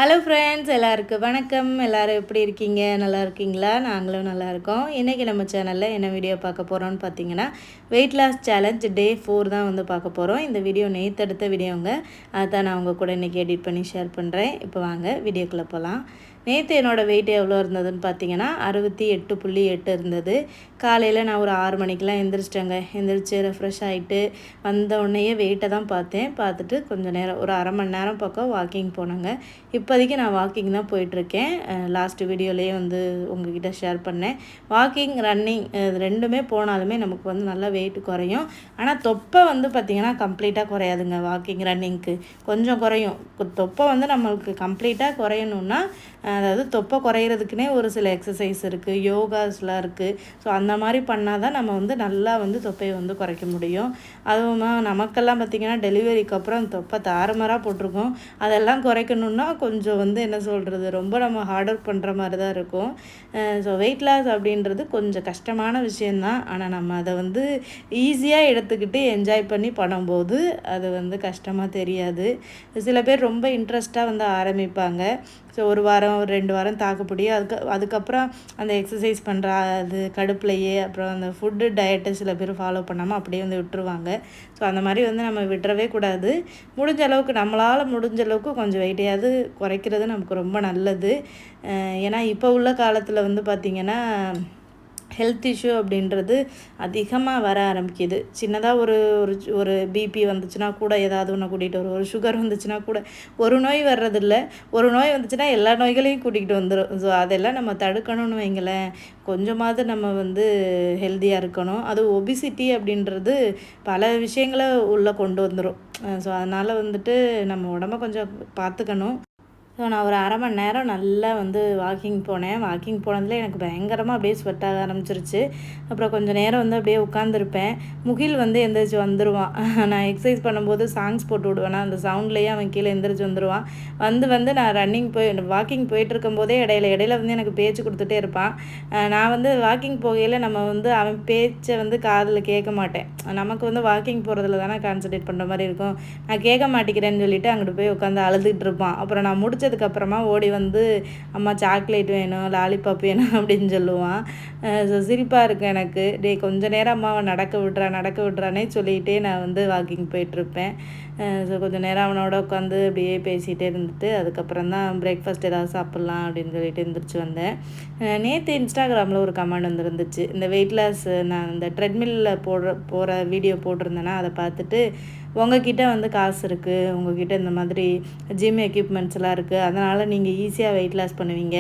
Hello friends, எல்லாருக்கும் வணக்கம். எல்லோரும் எப்படி இருக்கீங்க? நல்லா இருக்கீங்களா? நாங்களும் நல்லா இருக்கோம். இன்றைக்கி நம்ம சேனலில் என்ன வீடியோ பார்க்க போகிறோன்னு பார்த்தீங்கன்னா, வெயிட் லாஸ் சேலஞ்ச் டே 4 தான் வந்து பார்க்க போகிறோம். இந்த வீடியோ நேற்று எடுத்த வீடியோங்க. அதுதான் நான் உங்கள் கூட இன்றைக்கி எடிட் பண்ணி ஷேர் பண்ணுறேன். இப்போ வாங்க வீடியோக்குள்ளே போகலாம். நேற்று என்னோடய வெயிட் எவ்வளோ இருந்ததுன்னு பார்த்தீங்கன்னா 68.8 இருந்தது. காலையில் நான் ஒரு 6 மணிக்கெலாம் எந்திரிச்சிட்டேங்க. எந்திரிச்சு ரெஃப்ரெஷ் ஆகிட்டு வந்த உடனேயே வெயிட்டை தான் பார்த்தேன். பார்த்துட்டு கொஞ்சம் நேரம் ஒரு அரை மணி நேரம் பக்கம் வாக்கிங் போனேங்க. இப்போதைக்கு நான் வாக்கிங் தான் போயிட்டுருக்கேன். லாஸ்ட் வீடியோலேயே வந்து உங்ககிட்ட ஷேர் பண்ணேன். வாக்கிங், ரன்னிங் இது ரெண்டுமே போனாலுமே நமக்கு வந்து நல்லா வெயிட் குறையும். ஆனால் தொப்பை வந்து பார்த்திங்கன்னா கம்ப்ளீட்டாக குறையாதுங்க. வாக்கிங், ரன்னிங்க்கு கொஞ்சம் குறையும். தொப்பை வந்து நம்மளுக்கு கம்ப்ளீட்டாக குறையணுன்னா, அதாவது தொப்பை குறையிறதுக்குனே ஒரு சில எக்ஸசைஸ் இருக்குது, யோகாஸ்லாம் இருக்குது. ஸோ அந்த மாதிரி பண்ணால் தான் நம்ம வந்து நல்லா வந்து தொப்பையை வந்து குறைக்க முடியும். அதுவும் நமக்கெல்லாம் பார்த்திங்கன்னா டெலிவரிக்கு அப்புறம் தொப்பை தாறுமாறாக போட்டிருக்கோம். அதெல்லாம் குறைக்கணுன்னா கொஞ்சம் வந்து என்ன சொல்கிறது, ரொம்ப நம்ம ஹார்ட் ஒர்க் பண்ணுற மாதிரி தான் இருக்கும். ஸோ வெயிட் லாஸ் அப்படின்றது கொஞ்சம் கஷ்டமான விஷயந்தான். ஆனால் நம்ம அதை வந்து ஈஸியாக எடுத்துக்கிட்டு என்ஜாய் பண்ணி பண்ணும்போது அது வந்து கஷ்டமாக தெரியாது. சில பேர் ரொம்ப இன்ட்ரெஸ்ட்டாக வந்து ஆரம்பிப்பாங்க. ஸோ ஒரு வாரம், ஒரு 2 வாரம் தாக்குப்பிடியும். அதுக்கப்புறம் அந்த எக்ஸசைஸ் பண்ணுற அது கடுப்புலையே அப்புறம் அந்த ஃபுட்டு டயட்டை சில பேர் ஃபாலோ பண்ணாமல் அப்படியே வந்து விட்டுருவாங்க. ஸோ அந்த மாதிரி வந்து நம்ம விட்டுறவே கூடாது. முடிஞ்ச அளவுக்கு நம்மளால் முடிஞ்ச அளவுக்கு கொஞ்சம் வெயிட்டையாவது குறைக்கிறது நமக்கு ரொம்ப நல்லது. ஏன்னா இப்போ உள்ள காலத்தில் வந்து பார்த்திங்கன்னா ஹெல்த் இஷ்யூ அப்படின்றது அதிகமாக வர ஆரம்பிக்குது. சின்னதாக ஒரு ஒரு ஒரு பிபி வந்துச்சுன்னா கூட ஏதாவது ஒன்று கூட்டிகிட்டு வரும். ஒரு சுகர் வந்துச்சுன்னா கூட ஒரு நோய் வர்றதில்ல. ஒரு நோய் வந்துச்சுன்னா எல்லா நோய்களையும் கூட்டிகிட்டு வந்துடும். ஸோ அதெல்லாம் நம்ம தடுக்கணும்னு வைங்களேன், கொஞ்சமாவது நம்ம வந்து ஹெல்த்தியாக இருக்கணும். அது ஒபிசிட்டி அப்படின்றது பல விஷயங்களை உள்ளே கொண்டு வந்துடும். ஸோ அதனால் வந்துட்டு நம்ம உடம்ப கொஞ்சம் பார்த்துக்கணும். ஸோ நான் ஒரு அரை மணி நேரம் நல்லா வந்து வாக்கிங் போனேன். வாக்கிங் போனதில் எனக்கு பயங்கரமாக அப்படியே ஸ்வெட் ஆக ஆரம்பிச்சிருச்சு. அப்புறம் கொஞ்சம் நேரம் வந்து அப்படியே உட்காந்துருப்பேன். முகில் வந்து எந்திரிச்சு வந்துடுவான். நான் எக்ஸசைஸ் பண்ணும்போது சாங்ஸ் போட்டு விடுவேன்னா, அந்த சவுண்ட்லேயே அவன் கீழே எந்திரிச்சு வந்துடுவான். வந்து நான் வாக்கிங் போயிட்டுருக்கும்போதே இடையில வந்து எனக்கு பேச்சு கொடுத்துட்டே இருப்பான். நான் வந்து வாக்கிங் போகையில் நம்ம வந்து அவன் பேச்சை வந்து காதில் கேட்க மாட்டேன். நமக்கு வந்து வாக்கிங் போகிறதுல தானே கான்சன்ட்ரேட் பண்ணுற மாதிரி இருக்கும். நான் கேட்க மாட்டேங்கிறேன்னு சொல்லிட்டு அங்கிட்டு போய் உட்காந்து அழுதுகிட்டு இருப்பான். அப்புறம் நான் முடிச்சதுக்கப்புறமா ஓடி வந்து அம்மா சாக்லேட் வேணும், லாலிபாப் வேணும் அப்படின்னு சொல்லுவான். ஸோ சிரிப்பாக இருக்கும் எனக்கு. கொஞ்ச நேரம் அம்மாவை நடக்க விட்றானே சொல்லிகிட்டே நான் வந்து வாக்கிங் போயிட்டுருப்பேன். ஸோ கொஞ்சம் நேரம் அவனோட உட்காந்து அப்படியே பேசிகிட்டே இருந்துட்டு அதுக்கப்புறம் தான் பிரேக்ஃபாஸ்ட் ஏதாவது சாப்பிட்லாம் அப்படின்னு சொல்லிட்டு எழுந்திரிச்சு வந்தேன். நேற்று இன்ஸ்டாகிராமில் ஒரு கமெண்ட் வந்துருந்துச்சு. இந்த வெயிட் லாஸ் நான் இந்த ட்ரெட்மில்லில் போகிற வீடியோ போட்டிருந்தேன்னா அதை பார்த்துட்டு, உங்ககிட்ட வந்து காசு இருக்குது, உங்ககிட்ட இந்த மாதிரி ஜிம் எக்யூப்மெண்ட்ஸ்லாம் இருக்குது, அதனால் நீங்கள் ஈஸியாக வெயிட் லாஸ் பண்ணுவீங்க.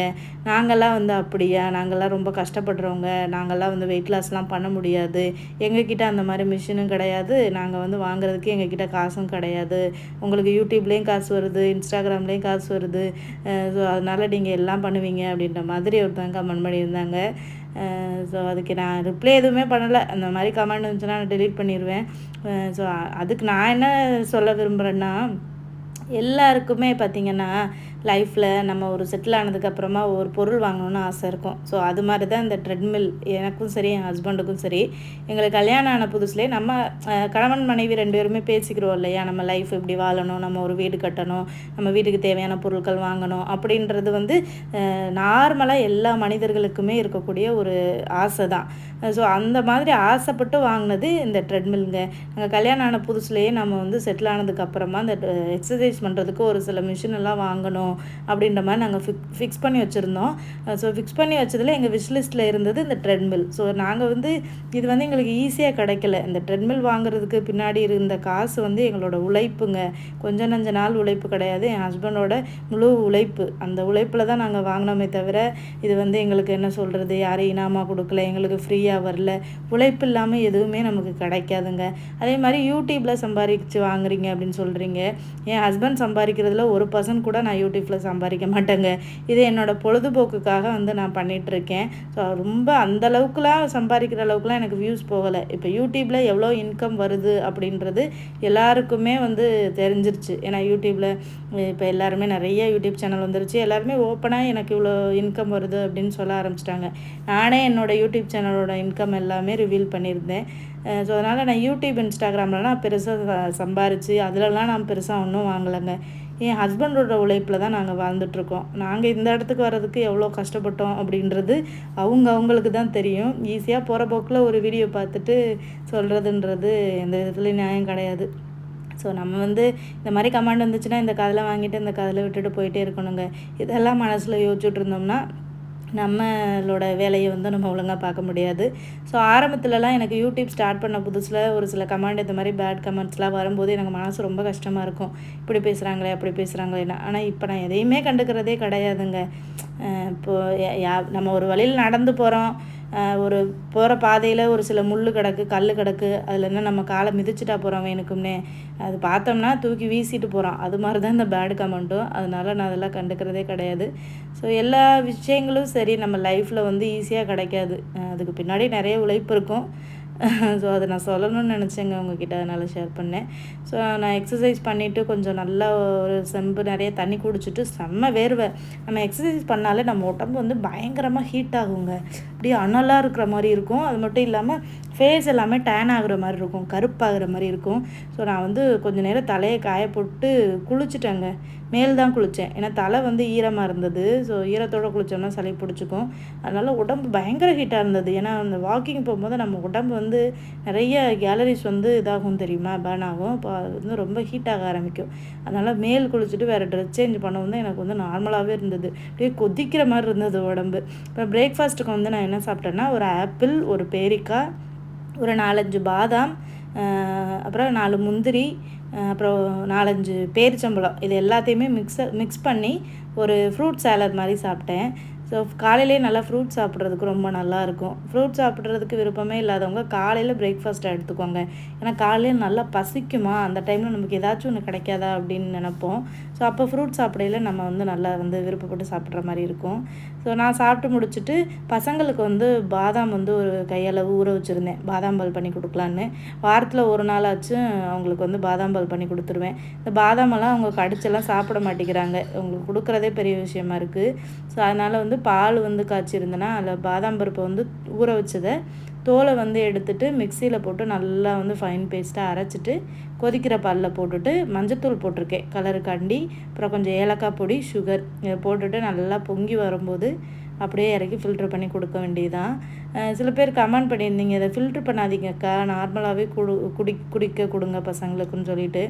நாங்கள்லாம் வந்து அப்படியா? நாங்கள்லாம் ரொம்ப கஷ்டப்படுறவங்க. நாங்கள்லாம் வந்து வெயிட் லாஸ்லாம் பண்ண முடியாது. எங்ககிட்ட அந்த மாதிரி மிஷினும் கிடையாது. நாங்கள் வந்து வாங்குறதுக்கு எங்ககிட்ட காசும் கிடையாது. உங்களுக்கு யூடியூப்லேயும் காசு வருது, இன்ஸ்டாகிராம்லேயும் காசு வருது. ஸோ அதனால் நீங்கள் எல்லாம் பண்ணுவீங்க அப்படின்ற மாதிரி ஒருத்தவங்க கமெண்ட் பண்ணியிருந்தாங்க. ஸோ அதுக்கு நான் ரிப்ளை எதுவுமே பண்ணலை. அந்த மாதிரி கமெண்ட் இருந்துச்சுன்னா நான் டெலீட் பண்ணிடுவேன். ஸோ அதுக்கு நான் என்ன சொல்ல விரும்புகிறேன்னா, எல்லாருக்குமே பார்த்திங்கன்னா லைஃப்பில் நம்ம ஒரு செட்டில் ஆனதுக்கப்புறமா ஒரு பொருள் வாங்கணுன்னு ஆசை இருக்கும். ஸோ அது மாதிரி தான் இந்த ட்ரெட்மில் எனக்கும் சரி, என் ஹஸ்பண்டுக்கும் சரி. எங்களுக்கு கல்யாணம் ஆன புதுசுலேயே நம்ம கணவன் மனைவி 2 பேருமே பேசிக்கிறோம் இல்லையா, நம்ம லைஃப் இப்படி வாழணும், நம்ம ஒரு வீடு கட்டணும், நம்ம வீட்டுக்கு தேவையான பொருட்கள் வாங்கணும் அப்படின்றது வந்து நார்மலாக எல்லா மனிதர்களுக்குமே இருக்கக்கூடிய ஒரு ஆசை தான். ஸோ அந்த மாதிரி ஆசைப்பட்டு வாங்கினது இந்த ட்ரெட்மில்ங்க. நாங்கள் கல்யாணம் ஆன புதுசுலேயே நம்ம வந்து செட்டில் ஆனதுக்கப்புறமா இந்த எக்ஸசைஸ் பண்ணுறதுக்கு ஒரு சில மிஷின் எல்லாம் வாங்கணும் அப்படின்ற மாதிரி நாங்கள் ஃபிக்ஸ் பண்ணி வச்சுருந்தோம். ஸோ ஃபிக்ஸ் பண்ணி வச்சதில் எங்கள் விஷ்லிஸ்ட்டில் இருந்தது இந்த ட்ரெட்மில். ஸோ நாங்கள் வந்து இது வந்து எங்களுக்கு ஈஸியாக கிடைக்கல. இந்த ட்ரெட்மில் வாங்குறதுக்கு பின்னாடி இருந்த காசு வந்து எங்களோட உழைப்புங்க. கொஞ்சம் நஞ்ச நாள் உழைப்பு கிடையாது, என் ஹஸ்பண்டோட முழு உழைப்பு. அந்த உழைப்பில் தான் நாங்கள் வாங்கினோமே தவிர இது வந்து எங்களுக்கு என்ன சொல்கிறது, யாரும் இனாமாக கொடுக்கல, எங்களுக்கு ஃப்ரீயாக வரல. உழைப்பு இல்லாமல் எதுவுமே நமக்கு கிடைக்காதுங்க. அதே மாதிரி யூடியூப்பில் சம்பாதிச்சு வாங்குறீங்க அப்படின்னு சொல்கிறீங்க. என் ஹஸ்பண்ட் சம்பாதிக்கிறதுல 1% கூட நான் யூடியூப்பில் சம்பாதிக்க மாட்டேங்க. இது என்னோடய பொழுதுபோக்குக்காக வந்து நான் பண்ணிகிட்ருக்கேன். ஸோ ரொம்ப அந்தளவுக்குலாம் சம்பாதிக்கிற அளவுக்குலாம் எனக்கு வியூஸ் போகலை. இப்போ யூடியூப்பில் எவ்வளோ இன்கம் வருது அப்படின்றது எல்லாருக்குமே வந்து தெரிஞ்சிருச்சு. ஏன்னா யூடியூப்பில் இப்போ எல்லாருமே நிறைய யூடியூப் சேனல் வந்துருச்சு. எல்லாருமே ஓப்பனாக எனக்கு இவ்வளோ இன்கம் வருது அப்படின்னு சொல்ல ஆரம்பிச்சிட்டாங்க. நானே என்னோடய யூடியூப் சேனலோட இன்கம் எல்லாமே ரிவீல் பண்ணியிருந்தேன். ஸோ அதனால் நான் யூடியூப், இன்ஸ்டாகிராம்லலாம் பெருசாக சம்பாரித்து அதிலலாம் நான் பெருசாக ஒன்றும் வாங்கலைங்க. என் ஹஸ்பண்டோட உழைப்பில் தான் நாங்கள் வாழ்ந்துட்டுருக்கோம். நாங்கள் இந்த இடத்துக்கு வர்றதுக்கு எவ்வளோ கஷ்டப்பட்டோம் அப்படின்றது அவங்களுக்கு தான் தெரியும். ஈஸியாக போகிற போக்கில் ஒரு வீடியோ பார்த்துட்டு சொல்கிறதுன்றது எந்த விதத்துலையும் நியாயம் கிடையாது. ஸோ நம்ம வந்து இந்த மாதிரி கமெண்ட் வந்துச்சுன்னா இந்த காதில் வாங்கிட்டு இந்த காதில் விட்டுட்டு போயிட்டே இருக்கணுங்க. இதெல்லாம் மனசில் யோசிச்சுட்டு இருந்தோம்னா நம்மளோட வேலையை வந்து நம்ம ஒழுங்காக பார்க்க முடியாது. ஸோ ஆரம்பத்துலலாம் எனக்கு யூடியூப் ஸ்டார்ட் பண்ண புதுசில் ஒரு சில கமெண்ட் இந்த மாதிரி பேட் கமெண்ட்ஸ்லாம் வரும்போது எனக்கு மனசு ரொம்ப கஷ்டமாக இருக்கும். இப்படி பேசுகிறாங்களே அப்படி பேசுகிறாங்களேன்னா. ஆனால் இப்போ நான் எதையுமே கண்டுக்கிறதே கிடையாதுங்க. இப்போது நம்ம ஒரு வழியில் நடந்து போகிறோம், ஒரு போகிற பாதையில் ஒரு சில முள் கிடக்கு, கல் கிடக்கு, அதில் என்ன நம்ம காலை மிதிச்சுட்டா போகிறோம் வேணுக்கும்னே, அது பார்த்தோம்னா தூக்கி வீசிட்டு போகிறோம். அது மாதிரி தான் இந்த பேட் கமெண்ட்டும். அதனால் நான் அதெல்லாம் கண்டுக்கிறதே கிடையாது. ஸோ எல்லா விஷயங்களும் சரி நம்ம லைஃப்பில் வந்து ஈஸியாக கிடைக்காது. அதுக்கு பின்னாடி நிறைய உழைப்பு இருக்கும். ஸோ அதை நான் சொல்லணும்னு நினச்சேங்க உங்ககிட்ட, அதனால் ஷேர் பண்ணேன். ஸோ நான் எக்ஸசைஸ் பண்ணிவிட்டு கொஞ்சம் நல்லா ஒரு செம்பு நிறைய தண்ணி குடிச்சிட்டு செம்ம வேர்வை. நம்ம எக்ஸசைஸ் பண்ணாலே நம்ம உடம்பு வந்து பயங்கரமாக ஹீட் ஆகுங்க. அப்படியே அனலாக இருக்கிற மாதிரி இருக்கும். அது மட்டும் இல்லாமல் ஃபேஸ் எல்லாமே டேன் ஆகுற மாதிரி இருக்கும், கருப்பாகிற மாதிரி இருக்கும். ஸோ நான் வந்து கொஞ்சம் நேரம் தலையை காய போட்டு குளிச்சுட்டேங்க. மேல் தான் குளித்தேன், ஏன்னா தலை வந்து ஈரமாக இருந்தது. ஸோ ஈரத்தோடு குளித்தோம்னா சளி பிடிச்சிக்கும். அதனால் உடம்பு பயங்கர ஹீட்டாக இருந்தது. ஏன்னா அந்த வாக்கிங் போகும்போது நம்ம உடம்பு வந்து நிறைய கேலரிஸ் வந்து இதாகும் தெரியுமா, பேர்ன் ஆகும். இப்போ அது வந்து ரொம்ப ஹீட்டாக ஆரம்பிக்கும். அதனால் மேல் குளிச்சுட்டு வேறு ட்ரெஸ் சேஞ்ச் பண்ணவும் தான் எனக்கு வந்து நார்மலாகவே இருந்தது. அப்படியே கொதிக்கிற மாதிரி இருந்தது உடம்பு. இப்போ பிரேக்ஃபாஸ்ட்டுக்கு வந்து நான் என்ன சாப்பிட்டேன்னா, ஒரு ஆப்பிள், ஒரு பேரிக்காய், ஒரு 4-5 பாதாம், அப்புறம் 4 முந்திரி, அப்புறம் 4-5 பேரிச்சம்பழம், இது எல்லாத்தையுமே மிக்ஸ் பண்ணி ஒரு ஃப்ரூட் சாலட் மாதிரி சாப்பிட்டேன். ஸோ காலையிலே நல்லா ஃப்ரூட் சாப்பிட்றதுக்கு ரொம்ப நல்லாயிருக்கும். ஃப்ரூட் சாப்பிட்றதுக்கு விருப்பமே இல்லாதவங்க காலையில் பிரேக்ஃபாஸ்ட்டை எடுத்துக்கோங்க. ஏன்னா காலையில் நல்லா பசிக்குமா, அந்த டைமில் நமக்கு ஏதாச்சும் ஒன்று கிடைக்காதா அப்படின்னு நினப்போம். ஸோ அப்போ ஃப்ரூட் சாப்பிடையில நம்ம வந்து நல்லா வந்து விருப்பப்பட்டு சாப்பிட்ற மாதிரி இருக்கும். ஸோ நான் சாப்பிட்டு முடிச்சுட்டு பசங்களுக்கு வந்து பாதாம் வந்து ஒரு கையளவு ஊற வச்சுருந்தேன், பாதாம் பால் பண்ணி கொடுக்கலான்னு. வாரத்தில் ஒரு நாளாச்சும் அவங்களுக்கு வந்து பாதாம் பால் பண்ணி கொடுத்துருவேன். இந்த பாதாமெல்லாம் அவங்க கடிச்செல்லாம் சாப்பிட மாட்டேங்கிறாங்க. அவங்களுக்கு கொடுக்குறதே பெரிய விஷயமா இருக்குது. ஸோ அதனால் வந்து பால் வந்து காய்ச்சிருந்தேன்னா அதில் பாதாம் பருப்பை வந்து ஊற வச்சதை தோலை வந்து எடுத்துட்டு மிக்சியில் போட்டு நல்லா வந்து ஃபைன் பேஸ்ட்டாக அரைச்சிட்டு கொதிக்கிற பாலில் போட்டுட்டு மஞ்சத்தூள் போட்டிருக்கேன் கலருக்காண்டி, அப்புறம் கொஞ்சம் ஏலக்காய் பொடி, சுகர் இதை போட்டுட்டு நல்லா பொங்கி வரும்போது அப்படியே இறக்கி ஃபில்ட்ரு பண்ணி கொடுக்க வேண்டியதுதான். சில பேர் கமெண்ட் பண்ணியிருந்தீங்க, இதை ஃபில்ட்ரு பண்ணாதீங்கக்கா, நார்மலாகவே குடிக்க கொடுங்க பசங்களுக்குன்னு சொல்லிட்டு.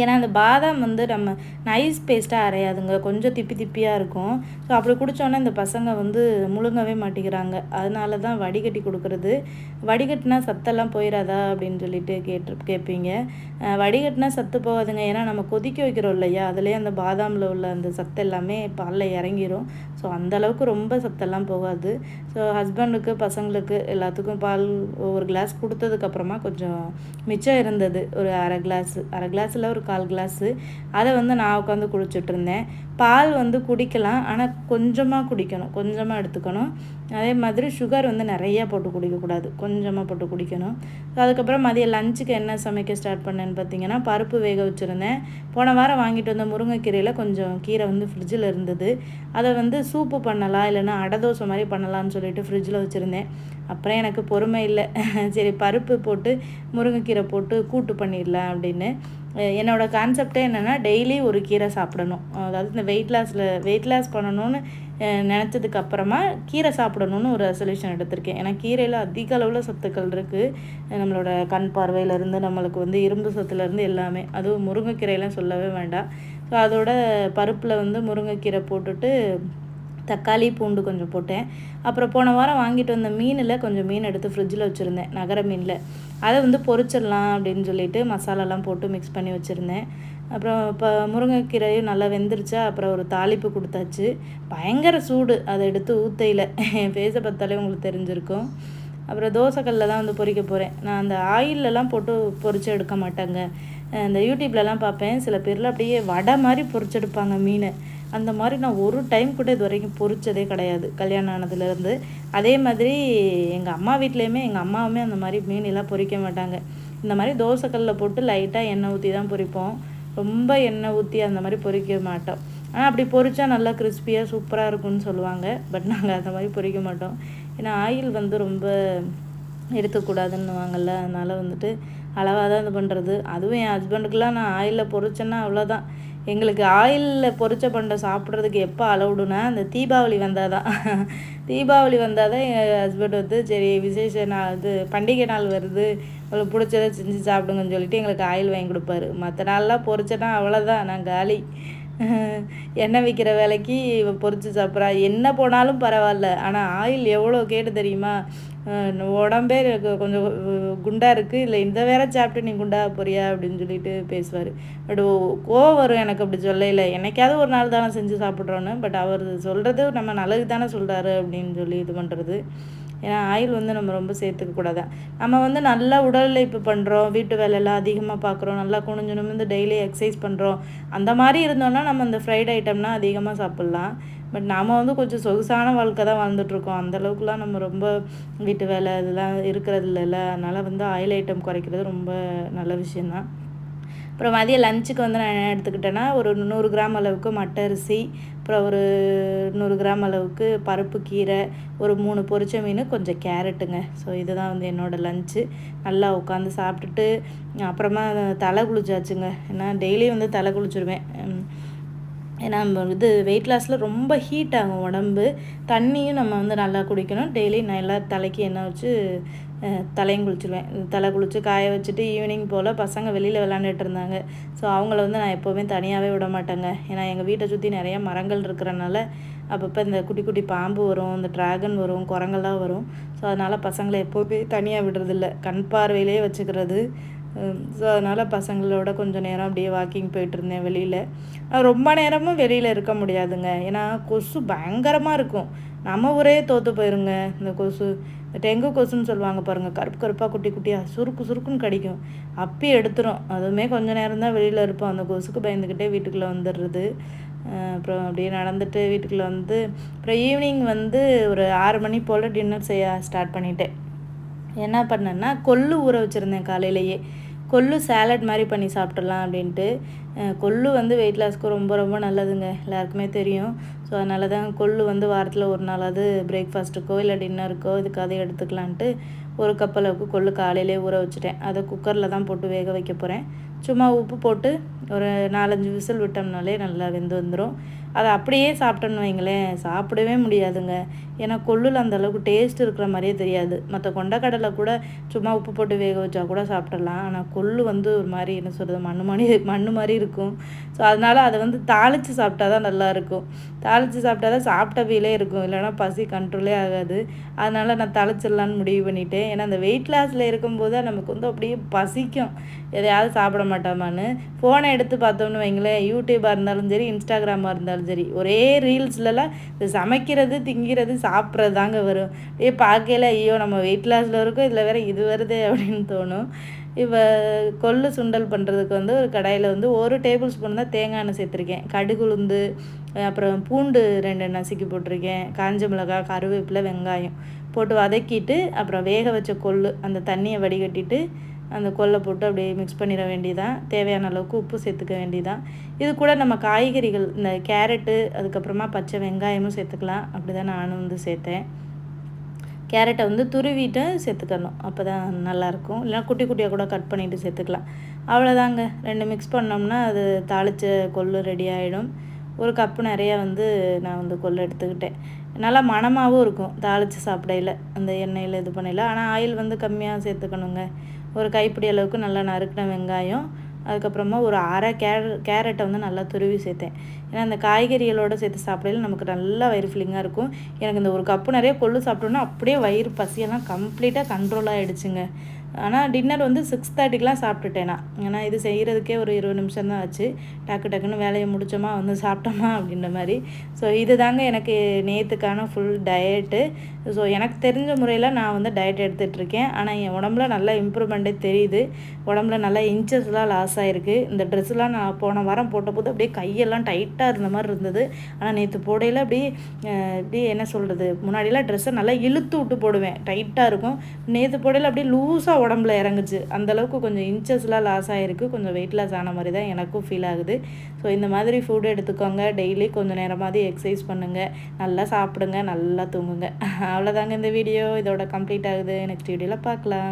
ஏன்னா அந்த பாதாம் வந்து நம்ம நைஸ் பேஸ்ட்டாக அரையாதுங்க, கொஞ்சம் திப்பியாக இருக்கும். ஸோ அப்படி குடித்தோன்னே இந்த பசங்க வந்து முழுங்கவே மாட்டேங்கிறாங்க. அதனால தான் வடிகட்டி கொடுக்குறது. வடிகட்டினா சத்தெல்லாம் போயிடாதா அப்படின்னு சொல்லிட்டு கேட்பீங்க. வடிகட்டினா சத்து போகாதுங்க. ஏன்னா நம்ம கொதிக்க வைக்கிறோம் இல்லையா, அதுலேயே அந்த பாதாமில் உள்ள அந்த சத்து எல்லாமே பாலில் இறங்கிரும். ஸோ அந்தளவுக்கு ரொம்ப சத்தெல்லாம் போகாது. ஸோ ஹஸ்பண்டுக்கு பசங்களுக்கு எல்லாத்துக்கும் பால் ஒரு கிளாஸ் கொடுத்ததுக்கப்புறமா கொஞ்சம் மிச்சம் இருந்தது, ஒரு அரை கிளாஸில் ஒரு 1/4 கிளாஸு. அதை வந்து நான் உட்காந்து குடிச்சிட்ருந்தேன். பால் வந்து குடிக்கலாம், ஆனால் கொஞ்சமாக குடிக்கணும், கொஞ்சமாக எடுத்துக்கணும். அதே மாதிரி சுகர் வந்து நிறையா போட்டு குடிக்கக்கூடாது, கொஞ்சமாக போட்டு குடிக்கணும். அதுக்கப்புறம் மதியம் லஞ்சுக்கு என்ன சமைக்க ஸ்டார்ட் பண்ணேன்னு பார்த்தீங்கன்னா, பருப்பு வேக வச்சுருந்தேன். போன வாரம் வாங்கிட்டு வந்த முருங்கைக்கீரையில் கொஞ்சம் கீரை வந்து ஃப்ரிட்ஜில் இருந்தது. அதை வந்து சூப்பு பண்ணலாம், இல்லைன்னா அடை தோசை மாதிரி பண்ணலான்னு சொல்லிட்டு ஃப்ரிட்ஜில் வச்சுருந்தேன். அப்புறம் எனக்கு பொறுமை இல்லை, சரி பருப்பு போட்டு முருங்கைக்கீரை போட்டு கூட்டு பண்ணிடலாம் அப்படின்னு. என்னோடய கான்செப்டே என்னென்னா, டெய்லி ஒரு கீரை சாப்பிடணும். அதாவது இந்த வெயிட் லாஸ் பண்ணணும்னு நினச்சதுக்கப்புறமா கீரை சாப்பிடணுன்னு ஒரு ரெசல்யூஷன் எடுத்திருக்கேன். ஏன்னா கீரையில் அதிக அளவில் சத்துக்கள் இருக்குது. நம்மளோட கண் பார்வையிலேருந்து நம்மளுக்கு வந்து இரும்பு சத்துலேருந்து எல்லாமே, அதுவும் முருங்கைக்கீரையெல்லாம் சொல்லவே வேண்டாம். ஸோ அதோட பருப்பில் வந்து முருங்கைக்கீரை போட்டுட்டு தக்காளி பூண்டு கொஞ்சம் போட்டேன். அப்புறம் போன வாரம் வாங்கிட்டு வந்த மீனில் கொஞ்சம் மீன் எடுத்து ஃப்ரிட்ஜில் வச்சுருந்தேன், நகர மீனில். அதை வந்து பொரிச்சிடலாம் அப்படின்னு சொல்லிட்டு மசாலாலாம் போட்டு மிக்ஸ் பண்ணி வச்சுருந்தேன். அப்புறம் இப்போ முருங்கைக்கீரையும் நல்லா வெந்துருச்சா, அப்புறம் ஒரு தாளிப்பு கொடுத்தாச்சு. பயங்கர சூடு, அதை எடுத்து ஊத்தையில் என் ஃபேஸை பார்த்தாலே உங்களுக்கு தெரிஞ்சிருக்கும். அப்புறம் தோசைக்கல்லில் தான் வந்து பொரிக்க போகிறேன். நான் அந்த ஆயிலெலாம் போட்டு பொரிச்சு எடுக்க மாட்டேங்க. இந்த யூடியூப்லலாம் பார்ப்பேன், சில பேரில் அப்படியே வடை மாதிரி பொரிச்செடுப்பாங்க மீன். அந்த மாதிரி நான் ஒரு டைம் கூட இது வரைக்கும் பொரிச்சதே கிடையாது கல்யாணம் ஆனதுலேருந்து. அதே மாதிரி எங்கள் அம்மா வீட்லேயுமே எங்கள் அம்மாவுமே அந்த மாதிரி மீனெல்லாம் பொரிக்க மாட்டாங்க. இந்த மாதிரி தோசைக்கல்லில் போட்டு லைட்டாக எண்ணெய் ஊற்றி தான் பொரிப்போம், ரொம்ப எண்ணெய் ஊற்றி அந்த மாதிரி பொரிக்க மாட்டோம். ஆனால் அப்படி பொரிச்சா நல்லா கிறிஸ்பியாக சூப்பராக இருக்கும்னு சொல்லுவாங்க. பட் நாங்கள் அந்த மாதிரி பொரிக்க மாட்டோம். ஏன்னா ஆயில் வந்து ரொம்ப எடுக்கக்கூடாதுன்னுவாங்கள்ல, அதனால் வந்துட்டு அளவாக தான் இது பண்ணுறது. அதுவும் என் ஹஸ்பண்டுக்கெலாம் நான் ஆயிலில் பொரிச்சேன்னா அவ்வளோதான், எங்களுக்கு ஆயிலில் பொரிச்ச பண்டம் சாப்பிட்றதுக்கு எப்போ அலவுடுனா அந்த தீபாவளி வந்தால் தான். தீபாவளி வந்தால் தான் என் ஹஸ்பண்ட் வந்து சரி விசேஷ நாள் இது பண்டிகை நாள் வருது, உங்களுக்கு பிடிச்சதை செஞ்சு சாப்பிடுங்கன்னு சொல்லிட்டு எங்களுக்கு ஆயில் வாங்கி கொடுப்பாரு. மற்ற நாள்லாம் பொரிச்சேன்னா அவ்வளோதான், நான் காலி. எண்ணெய் விற்கிற வேலைக்கு பொரிச்சு சாப்பிட்றா. என்ன போனாலும் பரவாயில்ல, ஆனால் ஆயில் எவ்வளோ கேட்டு தெரியுமா? உடம்பே கொஞ்சம் குண்டாக இருக்குது, இல்லை இந்த வேற சாப்பிட்டு நீ குண்டாக போறியா அப்படின்னு சொல்லிட்டு பேசுவார். பட் கோவம் வரும் எனக்கு அப்படி சொல்லல. என்னைக்காவது ஒரு நாள் தானே செஞ்சு சாப்பிட்றோன்னு. பட் அவர் சொல்கிறது நம்ம நல்லது தானே சொல்கிறாரு அப்படின்னு சொல்லி இது பண்ணுறது. ஏன்னா ஆயில் வந்து நம்ம ரொம்ப சேர்த்துக்க கூடாது. நம்ம வந்து நல்லா உடல் உழைப்பு பண்ணுறோம், வீட்டு வேலையெல்லாம் அதிகமாக பார்க்குறோம், நல்லா குனிஞ்சு நிமிர்ந்து டெய்லி எக்ஸசைஸ் பண்ணுறோம், அந்த மாதிரி இருந்தோம்னா நம்ம இந்த ஃப்ரைட் ஐட்டம்னா அதிகமாக சாப்பிட்லாம். பட் நாம் வந்து கொஞ்சம் சொகுசான வாழ்க்கை தான் வாழ்ந்துட்டுருக்கோம். அந்தளவுக்குலாம் நம்ம ரொம்ப வீட்டு வேலை இதெல்லாம் இருக்கிறது இல்லைல்ல. அதனால் வந்து ஆயில் ஐட்டம் குறைக்கிறது ரொம்ப நல்ல விஷயந்தான். அப்புறம் மதியம் லஞ்சுக்கு வந்து நான் என்ன எடுத்துக்கிட்டேன்னா, ஒரு 100 கிராம் அளவுக்கு மட்டை அரிசி, அப்புறம் ஒரு 100 கிராம் அளவுக்கு பருப்பு கீரை, ஒரு 3 பொரிச்ச மீன், கொஞ்சம் கேரட்டுங்க. ஸோ இதுதான் வந்து என்னோடய லஞ்சு. நல்லா உட்காந்து சாப்பிட்டுட்டு அப்புறமா தலை குளிச்சாச்சுங்க. ஏன்னா டெய்லியும் வந்து தலை குளிச்சுருவேன். ஏன்னா நம்ம இது வெயிட் லாஸில் ரொம்ப ஹீட் ஆகும் உடம்பு. தண்ணியும் நம்ம வந்து நல்லா குடிக்கணும். டெய்லி நல்லா தலைக்கு எண்ணெய் வச்சு தலையும் குளிச்சுருவேன். தலை குளித்து காய வச்சுட்டு ஈவினிங் போல் பசங்க வெளியில் விளாண்டுட்டு இருந்தாங்க. ஸோ அவங்கள வந்து நான் எப்போவுமே தனியாகவே விட மாட்டேங்க. ஏன்னா எங்கள் வீட்டை சுற்றி நிறையா மரங்கள் இருக்கிறனால அப்பப்போ இந்த குட்டி குட்டி பாம்பு வரும், இந்த ட்ராகன் வரும், குரங்கெல்லாம் வரும். ஸோ அதனால் பசங்களை எப்போவுமே தனியாக விடுறதில்ல, கண் பார்வையிலே வச்சுக்கிறது. ஸோ அதனால் பசங்களோட கொஞ்சம் நேரம் அப்படியே வாக்கிங் போயிட்டுருந்தேன் வெளியில். ரொம்ப நேரமும் வெளியில் இருக்க முடியாதுங்க. ஏன்னா கொசு பயங்கரமாக இருக்கும். நம்ம ஊரே தோற்று போயிருங்க இந்த கொசு. இந்த டெங்கு கொசுன்னு சொல்லுவாங்க பாருங்கள், கருப்பு கருப்பாக குட்டி குட்டியாக சுருக்கு சுருக்குன்னு கடிக்கும். அப்பயே எடுத்துரும். அதுவுமே கொஞ்சம் நேரம் தான் வெளியில் இருப்போம். அந்த கொசுக்கு பயந்துக்கிட்டே வீட்டுக்குள்ளே வந்துடுறது. அப்புறம் அப்படியே நடந்துட்டு வீட்டுக்குள்ளே வந்து அப்புறம் ஈவினிங் வந்து ஒரு 6 மணி போல் டின்னர் செய்ய ஸ்டார்ட் பண்ணிட்டேன். என்ன பண்ணேன்னா கொள்ளு ஊற வச்சுருந்தேன் காலையிலேயே. கொள்ளு சேலட் மாதிரி பண்ணி சாப்பிட்றலாம் அப்படின்ட்டு. கொள்ளு வந்து வெயிட் லாஸ்க்கு ரொம்ப ரொம்ப நல்லதுங்க, எல்லாருக்குமே தெரியும். ஸோ அதனால தான் கொள்ளு வந்து வாரத்தில் ஒரு நாளாவது பிரேக்ஃபாஸ்ட்டுக்கோ இல்லை டின்னருக்கோ இதுக்காக எடுத்துக்கலான்ட்டு ஒரு கப் அளவுக்கு கொள்ளு காலையிலே ஊற வச்சுட்டேன். அதை குக்கரில் தான் போட்டு வேக வைக்க போகிறேன். சும்மா உப்பு போட்டு ஒரு 4-5 விசில் விட்டோம்னாலே நல்லா வெந்து வந்துடும். அதை அப்படியே சாப்பிட்டோன்னு வைங்களேன், சாப்பிடவே முடியாதுங்க. ஏன்னா கொள்ளில் அந்தளவுக்கு டேஸ்ட் இருக்கிற மாதிரியே தெரியாது. மற்ற கொண்டக்கடலை கூட சும்மா உப்பு போட்டு வேக வச்சா கூட சாப்பிட்றலாம். ஆனால் கொள்ளு வந்து ஒரு மாதிரி என்ன சொல்கிறது, மண்ணு மாதிரி இருக்கும். ஸோ அதனால் அதை வந்து தாளித்து சாப்பிட்டா தான் நல்லாயிருக்கும். தாளித்து சாப்பிட்டா தான் சாப்பிட்ட ஃபீலே இருக்கும், இல்லைனா பசி கண்ட்ரோலே ஆகாது. அதனால் நான் தாளிச்சிடலான்னு முடிவு பண்ணிட்டேன். ஏன்னா அந்த வெயிட் லாஸில் இருக்கும்போது நமக்கு வந்து அப்படியே பசிக்கும், எதையாவது சாப்பிட மாட்டோமான்னு. ஃபோனை எடுத்து பார்த்தோம்னு வைங்களேன், யூடியூபாக இருந்தாலும் சரி, இன்ஸ்டாகிராமாக இருந்தாலும் சரி, ஒரே ரீல்ஸ்லலாம் இந்த சமைக்கிறது, திங்கிறது, சாப்பிட்றது தாங்க வரும். பார்க்கையில ஐயோ நம்ம வெயிட் லாஸில் இருக்கோம், இதில் வேறு இது வருதே அப்படின்னு தோணும். இப்போ கொள்ளு சுண்டல் பண்ணுறதுக்கு வந்து ஒரு கடாயில் வந்து 1 டேபிள் ஸ்பூன் தான் தேங்காய் எண்ணெய் சேர்த்துருக்கேன். கடுகு உளுந்து, அப்புறம் பூண்டு 2 நசுக்கி போட்டிருக்கேன், காஞ்ச மிளகாய், கருவேப்பிலை, வெங்காயம் போட்டு வதக்கிட்டு அப்புறம் வேக வச்ச கொள்ளு அந்த தண்ணியை வடிகட்டிட்டு அந்த கொல்லை போட்டு அப்படியே மிக்ஸ் பண்ணிட வேண்டியதான். தேவையான அளவுக்கு உப்பு சேர்த்துக்க வேண்டியதான். இது கூட நம்ம காய்கறிகள் இந்த கேரட்டு, அதுக்கப்புறமா பச்சை வெங்காயமும் சேர்த்துக்கலாம். அப்படி தான் நானும் வந்து சேர்த்தேன். கேரட்டை வந்து துருவிட்டு சேர்த்துக்கணும், அப்போ தான் நல்லாயிருக்கும். இல்லைனா குட்டி குட்டியாக கூட கட் பண்ணிவிட்டு சேர்த்துக்கலாம். அவ்வளோதாங்க, 2 மிக்ஸ் பண்ணோம்னா அது தாளித்த கொள்ளு ரெடி ஆகிடும். ஒரு கப்பு நிறையா வந்து நான் வந்து கொள்ளு எடுத்துக்கிட்டேன். நல்லா மணமாகவும் இருக்கும் தாளித்து சாப்பிடையில், அந்த எண்ணெயில் இது பண்ணல. ஆனால் ஆயில் வந்து கம்மியாக சேர்த்துக்கணுங்க. ஒரு கைப்பிடி அளவுக்கு நல்லா நறுக்கின வெங்காயம், அதுக்கப்புறமா ஒரு அரை கேரட்டை வந்து நல்லா துருவி சேர்த்தேன். ஏன்னா அந்த காய்கறிகளோடு சேர்த்து சாப்பிடையில நமக்கு நல்லா வயிறு ஃபில்லிங்காக இருக்கும். எனக்கு இந்த ஒரு கப்பு நிறைய கொள்ளு சாப்பிட்டோன்னா அப்படியே வயிறு பசியெல்லாம் கம்ப்ளீட்டாக கண்ட்ரோல் ஆகிடுச்சுங்க. ஆனால் டின்னர் வந்து 6:30க்கெலாம் சாப்பிட்டுட்டேன் நான். ஏன்னா இது செய்கிறதுக்கே ஒரு 20 நிமிஷம் தான் ஆச்சு. டக்குன்னு வேலையை முடித்தோமா வந்து சாப்பிட்டோமா அப்படின்ற மாதிரி. ஸோ இது தாங்க எனக்கு நேற்றுக்கான ஃபுல் டயட்டு. ஸோ எனக்கு தெரிஞ்ச முறையில் நான் வந்து டயட் எடுத்துகிட்ருக்கேன். ஆனால் என் உடம்புல நல்லா இம்ப்ரூவ்மெண்ட்டே தெரியுது. உடம்புல நல்லா இன்ச்சஸ்லாம் லாஸ் ஆகிருக்கு. இந்த ட்ரெஸ்ஸெலாம் நான் போன வாரம் போட்டபோது அப்படியே கையெல்லாம் டைட்டாக இருந்த மாதிரி இருந்தது. ஆனால் நேற்று போடையில் அப்படியே என்ன சொல்கிறது, முன்னாடியெல்லாம் ட்ரெஸ்ஸை நல்லா இழுத்து விட்டு போடுவேன், டைட்டாக இருக்கும். நேற்று போடையில் அப்படியே லூஸாக உடம்புல இறங்குச்சு. அந்தளவுக்கு கொஞ்சம் இன்ச்சஸ்லாம் லாஸ் ஆகிருக்கு. கொஞ்சம் வெயிட் லாஸ் ஆன மாதிரி தான் எனக்கும் ஃபீல் ஆகுது. ஸோ இந்த மாதிரி ஃபுட் எடுத்துக்கோங்க. டெய்லி கொஞ்சம் நேரமாவது எக்ஸசைஸ் பண்ணுங்கள், நல்லா சாப்பிடுங்க, நல்லா தூங்குங்க. அவ்வளோதாங்க இந்த வீடியோ. இதோட கம்ப்ளீட் ஆகுது. நெக்ஸ்ட் வீடியோவில் பார்க்கலாம்.